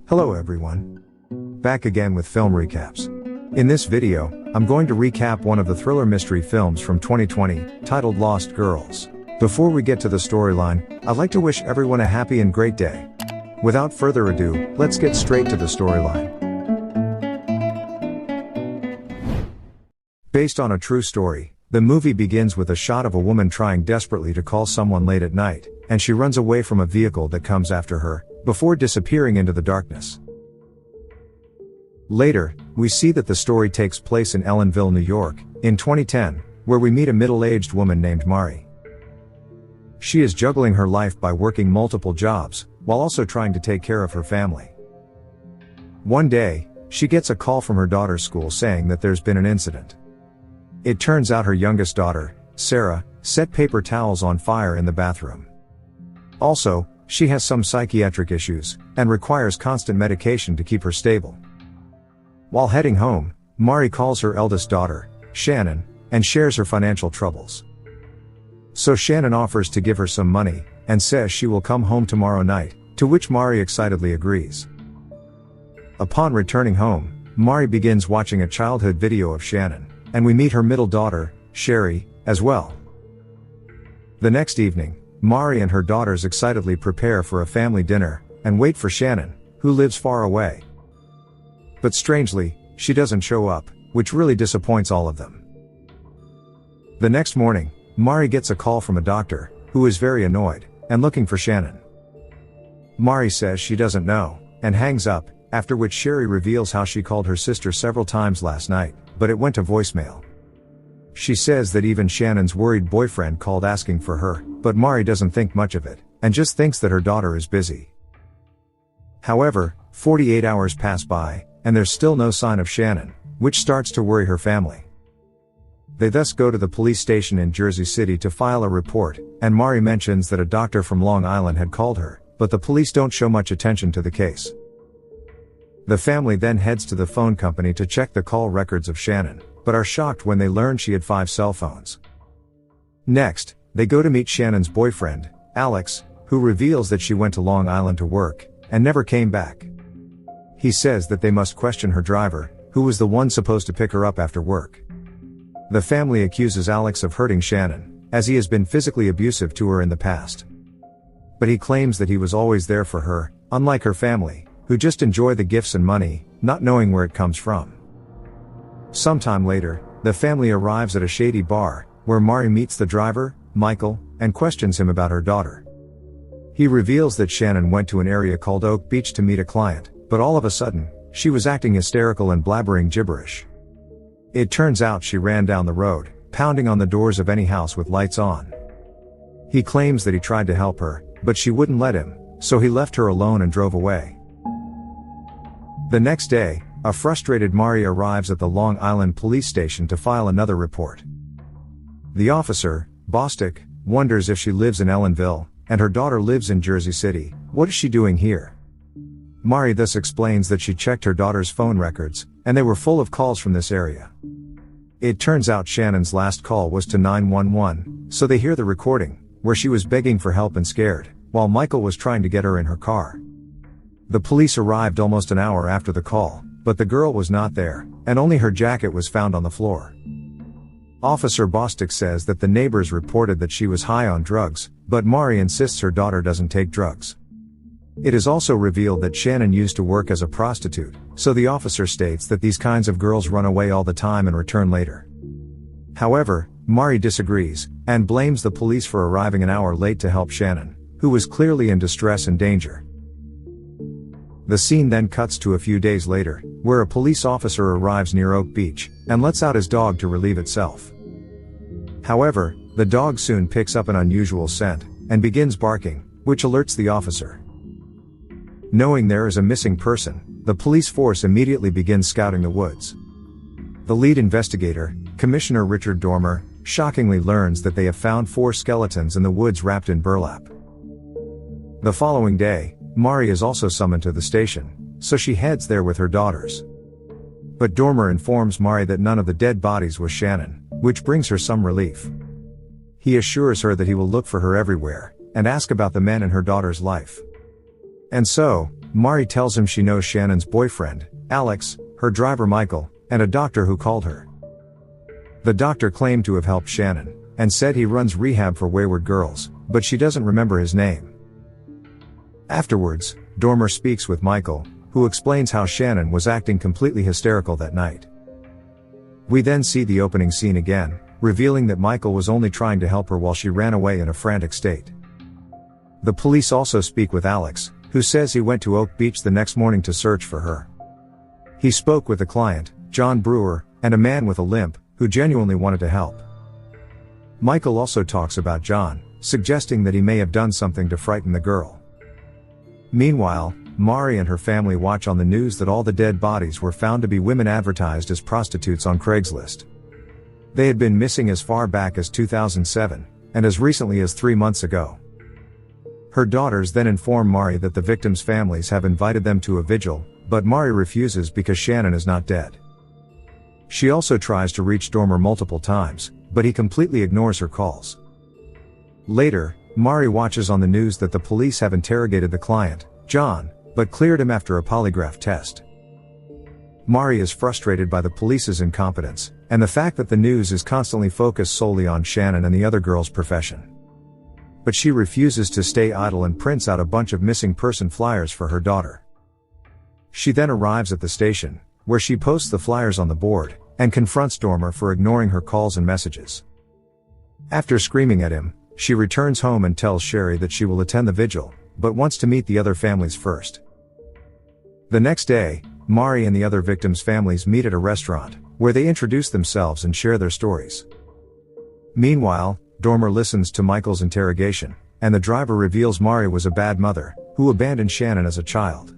Hello everyone. Back again with film recaps. In this video, I'm going to recap one of the thriller mystery films from 2020, titled Lost Girls. Before we get to the storyline, I'd like to wish everyone a happy and great day. Without further ado, let's get straight to the storyline. Based on a true story, the movie begins with a shot of a woman trying desperately to call someone late at night, and she runs away from a vehicle that comes after her, before disappearing into the darkness. Later, we see that the story takes place in Ellenville, New York, in 2010, where we meet a middle-aged woman named Mari. She is juggling her life by working multiple jobs, while also trying to take care of her family. One day, she gets a call from her daughter's school saying that there's been an incident. It turns out her youngest daughter, Sarah, set paper towels on fire in the bathroom. Also, she has some psychiatric issues, and requires constant medication to keep her stable. While heading home, Mari calls her eldest daughter, Shannon, and shares her financial troubles. So Shannon offers to give her some money, and says she will come home tomorrow night, to which Mari excitedly agrees. Upon returning home, Mari begins watching a childhood video of Shannon, and we meet her middle daughter, Sherry, as well. The next evening, Mari and her daughters excitedly prepare for a family dinner, and wait for Shannon, who lives far away. But strangely, she doesn't show up, which really disappoints all of them. The next morning, Mari gets a call from a doctor, who is very annoyed, and looking for Shannon. Mari says she doesn't know, and hangs up, after which Sherry reveals how she called her sister several times last night, but it went to voicemail. She says that even Shannon's worried boyfriend called asking for her, but Mari doesn't think much of it, and just thinks that her daughter is busy. However, 48 hours pass by, and there's still no sign of Shannon, which starts to worry her family. They thus go to the police station in Jersey City to file a report, and Mari mentions that a doctor from Long Island had called her, but the police don't show much attention to the case. The family then heads to the phone company to check the call records of Shannon, but are shocked when they learn she had 5 cell phones. Next, they go to meet Shannon's boyfriend, Alex, who reveals that she went to Long Island to work, and never came back. He says that they must question her driver, who was the one supposed to pick her up after work. The family accuses Alex of hurting Shannon, as he has been physically abusive to her in the past. But he claims that he was always there for her, unlike her family, who just enjoy the gifts and money, not knowing where it comes from. Sometime later, the family arrives at a shady bar, where Mari meets the driver, Michael, and questions him about her daughter. He reveals that Shannon went to an area called Oak Beach to meet a client, but all of a sudden, she was acting hysterical and blabbering gibberish. It turns out she ran down the road, pounding on the doors of any house with lights on. He claims that he tried to help her, but she wouldn't let him, so he left her alone and drove away. The next day, a frustrated Mari arrives at the Long Island police station to file another report. The officer, Bostick, wonders if she lives in Ellenville, and her daughter lives in Jersey City. What is she doing here? Mari thus explains that she checked her daughter's phone records, and they were full of calls from this area. It turns out Shannon's last call was to 911, so they hear the recording, where she was begging for help and scared, while Michael was trying to get her in her car. The police arrived almost an hour after the call, but the girl was not there, and only her jacket was found on the floor. Officer Bostick says that the neighbors reported that she was high on drugs, but Mari insists her daughter doesn't take drugs. It is also revealed that Shannon used to work as a prostitute, so the officer states that these kinds of girls run away all the time and return later. However, Mari disagrees, and blames the police for arriving an hour late to help Shannon, who was clearly in distress and danger. The scene then cuts to a few days later, where a police officer arrives near Oak Beach, and lets out his dog to relieve itself. However, the dog soon picks up an unusual scent, and begins barking, which alerts the officer. Knowing there is a missing person, the police force immediately begins scouting the woods. The lead investigator, Commissioner Richard Dormer, shockingly learns that they have found 4 skeletons in the woods wrapped in burlap. The following day, Mari is also summoned to the station, so she heads there with her daughters. But Dormer informs Mari that none of the dead bodies was Shannon, which brings her some relief. He assures her that he will look for her everywhere, and ask about the men in her daughter's life. And so, Mari tells him she knows Shannon's boyfriend, Alex, her driver Michael, and a doctor who called her. The doctor claimed to have helped Shannon, and said he runs rehab for wayward girls, but she doesn't remember his name. Afterwards, Dormer speaks with Michael, who explains how Shannon was acting completely hysterical that night. We then see the opening scene again, revealing that Michael was only trying to help her while she ran away in a frantic state. The police also speak with Alex, who says he went to Oak Beach the next morning to search for her. He spoke with the client, John Brewer, and a man with a limp, who genuinely wanted to help. Michael also talks about John, suggesting that he may have done something to frighten the girl. Meanwhile, Mari and her family watch on the news that all the dead bodies were found to be women advertised as prostitutes on Craigslist. They had been missing as far back as 2007, and as recently as 3 months ago. Her daughters then inform Mari that the victims' families have invited them to a vigil, but Mari refuses because Shannon is not dead. She also tries to reach Dormer multiple times, but he completely ignores her calls. Later, Mari watches on the news that the police have interrogated the client, John, but cleared him after a polygraph test. Mari is frustrated by the police's incompetence, and the fact that the news is constantly focused solely on Shannon and the other girl's profession. But she refuses to stay idle and prints out a bunch of missing person flyers for her daughter. She then arrives at the station, where she posts the flyers on the board, and confronts Dormer for ignoring her calls and messages. After screaming at him, she returns home and tells Sherry that she will attend the vigil, but wants to meet the other families first. The next day, Mari and the other victims' families meet at a restaurant, where they introduce themselves and share their stories. Meanwhile, Dormer listens to Michael's interrogation, and the driver reveals Mari was a bad mother, who abandoned Shannon as a child.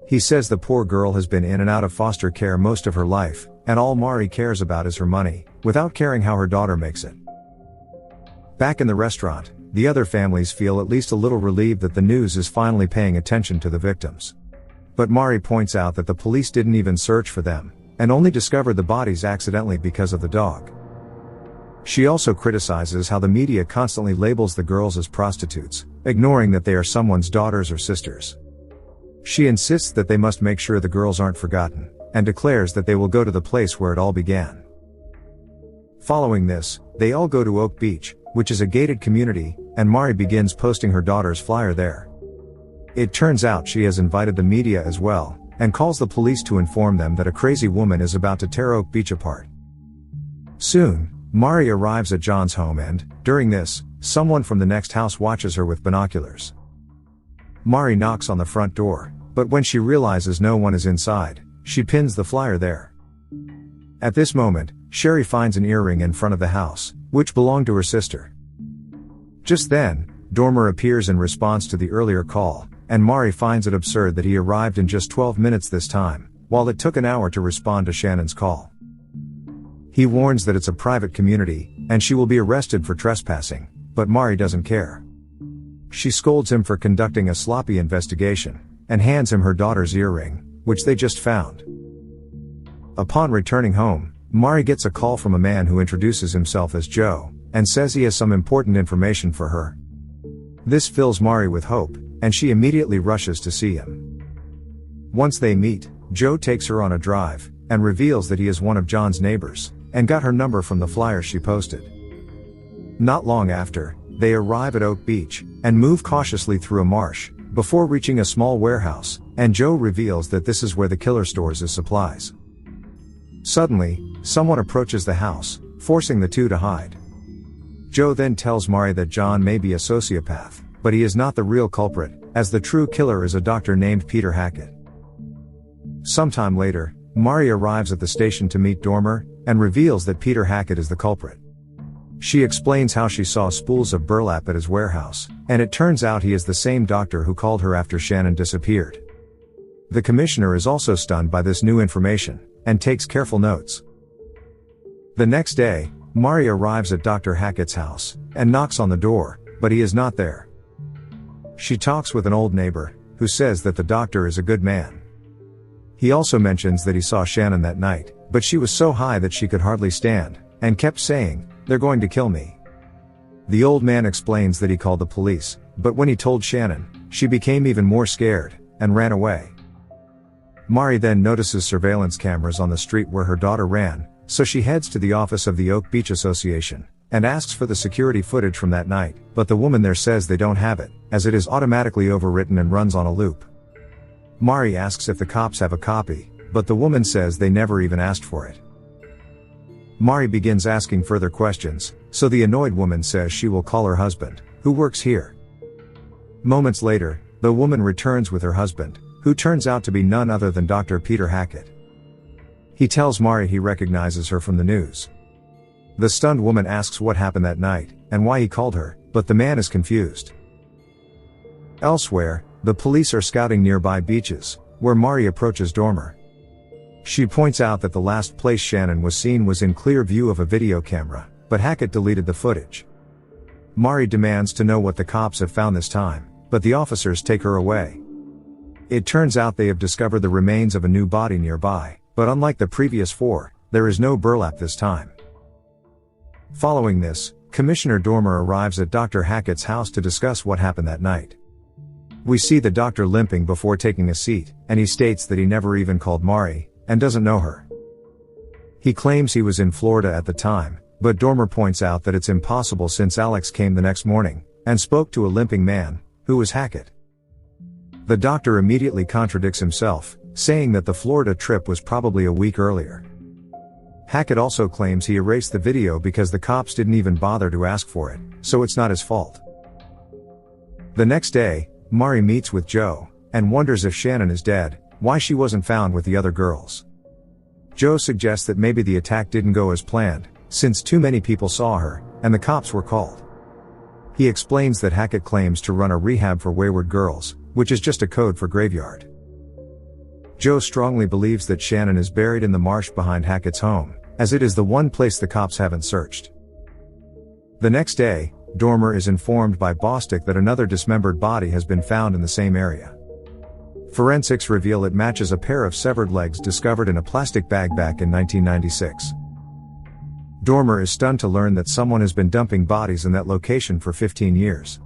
He says the poor girl has been in and out of foster care most of her life, and all Mari cares about is her money, without caring how her daughter makes it. Back in the restaurant, the other families feel at least a little relieved that the news is finally paying attention to the victims. But Mari points out that the police didn't even search for them, and only discovered the bodies accidentally because of the dog. She also criticizes how the media constantly labels the girls as prostitutes, ignoring that they are someone's daughters or sisters. She insists that they must make sure the girls aren't forgotten, and declares that they will go to the place where it all began. Following this, they all go to Oak Beach, which is a gated community, and Mari begins posting her daughter's flyer there. It turns out she has invited the media as well, and calls the police to inform them that a crazy woman is about to tear Oak Beach apart. Soon, Mari arrives at John's home and, during this, someone from the next house watches her with binoculars. Mari knocks on the front door, but when she realizes no one is inside, she pins the flyer there. At this moment, Sherry finds an earring in front of the house, which belonged to her sister. Just then, Dormer appears in response to the earlier call, and Mari finds it absurd that he arrived in just 12 minutes this time, while it took an hour to respond to Shannon's call. He warns that it's a private community, and she will be arrested for trespassing, but Mari doesn't care. She scolds him for conducting a sloppy investigation, and hands him her daughter's earring, which they just found. Upon returning home, Mari gets a call from a man who introduces himself as Joe, and says he has some important information for her. This fills Mari with hope, and she immediately rushes to see him. Once they meet, Joe takes her on a drive, and reveals that he is one of John's neighbors, and got her number from the flyer she posted. Not long after, they arrive at Oak Beach, and move cautiously through a marsh, before reaching a small warehouse, and Joe reveals that this is where the killer stores his supplies. Suddenly, someone approaches the house, forcing the two to hide. Joe then tells Mari that John may be a sociopath, but he is not the real culprit, as the true killer is a doctor named Peter Hackett. Sometime later, Mari arrives at the station to meet Dormer, and reveals that Peter Hackett is the culprit. She explains how she saw spools of burlap at his warehouse, and it turns out he is the same doctor who called her after Shannon disappeared. The commissioner is also stunned by this new information, and takes careful notes. The next day, Mari arrives at Dr. Hackett's house, and knocks on the door, but he is not there. She talks with an old neighbor, who says that the doctor is a good man. He also mentions that he saw Shannon that night, but she was so high that she could hardly stand, and kept saying, "They're going to kill me." The old man explains that he called the police, but when he told Shannon, she became even more scared, and ran away. Mari then notices surveillance cameras on the street where her daughter ran, so she heads to the office of the Oak Beach Association and asks for the security footage from that night, but the woman there says they don't have it, as it is automatically overwritten and runs on a loop. Mari asks if the cops have a copy, but the woman says they never even asked for it. Mari begins asking further questions, so the annoyed woman says she will call her husband, who works here. Moments later, the woman returns with her husband, who turns out to be none other than Dr. Peter Hackett. He tells Mari he recognizes her from the news. The stunned woman asks what happened that night, and why he called her, but the man is confused. Elsewhere, the police are scouting nearby beaches, where Mari approaches Dormer. She points out that the last place Shannon was seen was in clear view of a video camera, but Hackett deleted the footage. Mari demands to know what the cops have found this time, but the officers take her away. It turns out they have discovered the remains of a new body nearby, but unlike the previous 4, there is no burlap this time. Following this, Commissioner Dormer arrives at Dr. Hackett's house to discuss what happened that night. We see the doctor limping before taking a seat, and he states that he never even called Mari, and doesn't know her. He claims he was in Florida at the time, but Dormer points out that it's impossible since Alex came the next morning, and spoke to a limping man, who was Hackett. The doctor immediately contradicts himself, saying that the Florida trip was probably a week earlier. Hackett also claims he erased the video because the cops didn't even bother to ask for it, so it's not his fault. The next day, Mari meets with Joe, and wonders if Shannon is dead, why she wasn't found with the other girls. Joe suggests that maybe the attack didn't go as planned, since too many people saw her, and the cops were called. He explains that Hackett claims to run a rehab for wayward girls, which is just a code for graveyard. Joe strongly believes that Shannon is buried in the marsh behind Hackett's home, as it is the one place the cops haven't searched. The next day, Dormer is informed by Bostic that another dismembered body has been found in the same area. Forensics reveal it matches a pair of severed legs discovered in a plastic bag back in 1996. Dormer is stunned to learn that someone has been dumping bodies in that location for 15 years.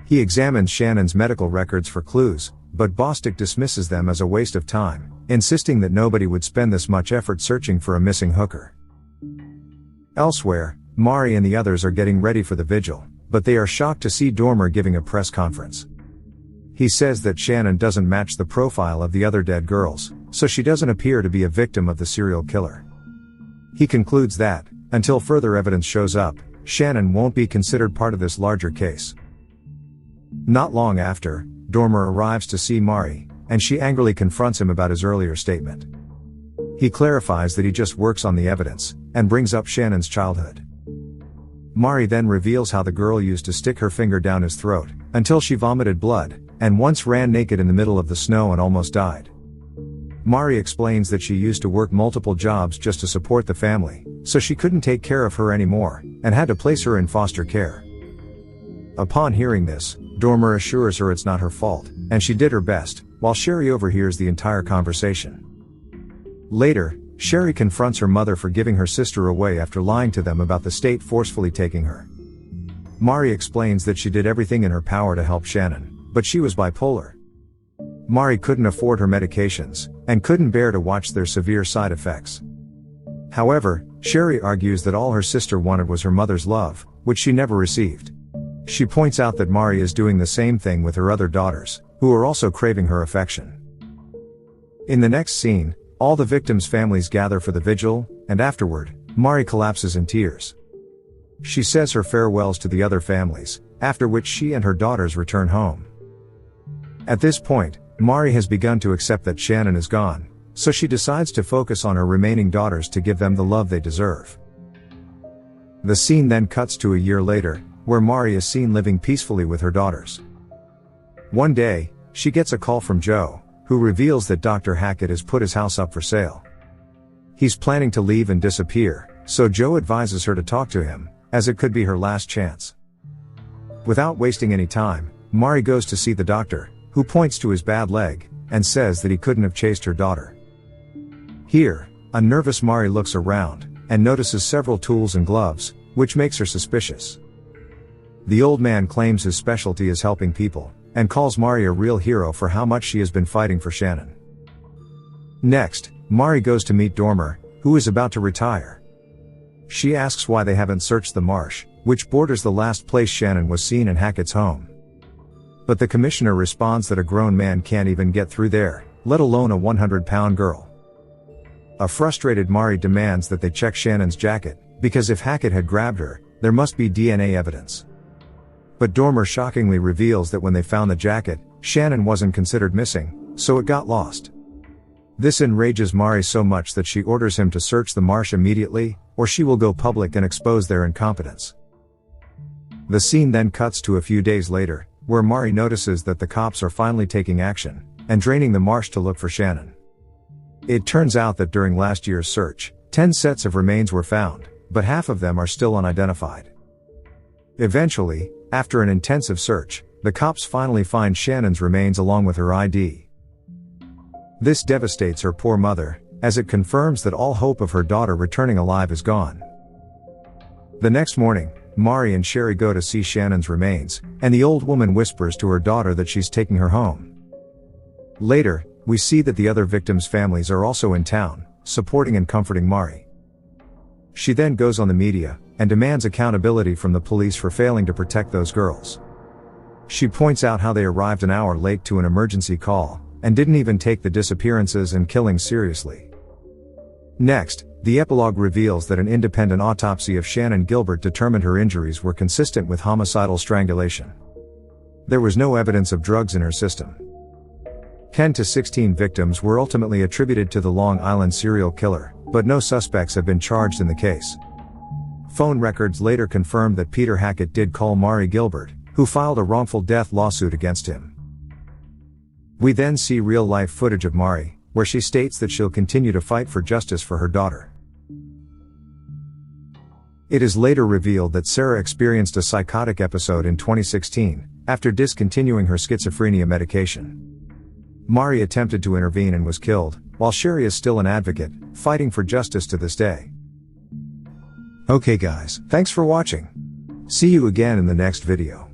He examines Shannon's medical records for clues, but Bostic dismisses them as a waste of time, insisting that nobody would spend this much effort searching for a missing hooker. Elsewhere, Mari and the others are getting ready for the vigil, but they are shocked to see Dormer giving a press conference. He says that Shannon doesn't match the profile of the other dead girls, so she doesn't appear to be a victim of the serial killer. He concludes that, until further evidence shows up, Shannon won't be considered part of this larger case. Not long after, Dormer arrives to see Mari, and she angrily confronts him about his earlier statement. He clarifies that he just works on the evidence, and brings up Shannon's childhood. Mari then reveals how the girl used to stick her finger down his throat, until she vomited blood, and once ran naked in the middle of the snow and almost died. Mari explains that she used to work multiple jobs just to support the family, so she couldn't take care of her anymore, and had to place her in foster care. Upon hearing this, Dormer assures her it's not her fault, and she did her best, while Sherry overhears the entire conversation. Later, Sherry confronts her mother for giving her sister away after lying to them about the state forcefully taking her. Mari explains that she did everything in her power to help Shannon, but she was bipolar. Mari couldn't afford her medications, and couldn't bear to watch their severe side effects. However, Sherry argues that all her sister wanted was her mother's love, which she never received. She points out that Mari is doing the same thing with her other daughters, who are also craving her affection. In the next scene, all the victims' families gather for the vigil, and afterward, Mari collapses in tears. She says her farewells to the other families, after which she and her daughters return home. At this point, Mari has begun to accept that Shannon is gone, so she decides to focus on her remaining daughters to give them the love they deserve. The scene then cuts to a year later, where Mari is seen living peacefully with her daughters. One day, she gets a call from Joe, who reveals that Dr. Hackett has put his house up for sale. He's planning to leave and disappear, so Joe advises her to talk to him, as it could be her last chance. Without wasting any time, Mari goes to see the doctor, who points to his bad leg, and says that he couldn't have chased her daughter. Here, a nervous Mari looks around, and notices several tools and gloves, which makes her suspicious. The old man claims his specialty is helping people, and calls Mari a real hero for how much she has been fighting for Shannon. Next, Mari goes to meet Dormer, who is about to retire. She asks why they haven't searched the marsh, which borders the last place Shannon was seen in Hackett's home. But the commissioner responds that a grown man can't even get through there, let alone a 100-pound girl. A frustrated Mari demands that they check Shannon's jacket, because if Hackett had grabbed her, there must be DNA evidence. But Dormer shockingly reveals that when they found the jacket, Shannon wasn't considered missing, so it got lost. This enrages Mari so much that she orders him to search the marsh immediately, or she will go public and expose their incompetence. The scene then cuts to a few days later, where Mari notices that the cops are finally taking action, and draining the marsh to look for Shannon. It turns out that during last year's search, 10 sets of remains were found, but half of them are still unidentified. Eventually, after an intensive search, the cops finally find Shannon's remains along with her ID. This devastates her poor mother, as it confirms that all hope of her daughter returning alive is gone. The next morning, Mari and Sherry go to see Shannon's remains, and the old woman whispers to her daughter that she's taking her home. Later, we see that the other victims' families are also in town, supporting and comforting Mari. She then goes on the media, and demands accountability from the police for failing to protect those girls. She points out how they arrived an hour late to an emergency call, and didn't even take the disappearances and killings seriously. Next, the epilogue reveals that an independent autopsy of Shannon Gilbert determined her injuries were consistent with homicidal strangulation. There was no evidence of drugs in her system. 10 to 16 victims were ultimately attributed to the Long Island serial killer, but no suspects have been charged in the case. Phone records later confirmed that Peter Hackett did call Mari Gilbert, who filed a wrongful death lawsuit against him. We then see real-life footage of Mari, where she states that she'll continue to fight for justice for her daughter. It is later revealed that Sarah experienced a psychotic episode in 2016, after discontinuing her schizophrenia medication. Mari attempted to intervene and was killed, while Sherry is still an advocate, fighting for justice to this day. Okay guys, thanks for watching. See you again in the next video.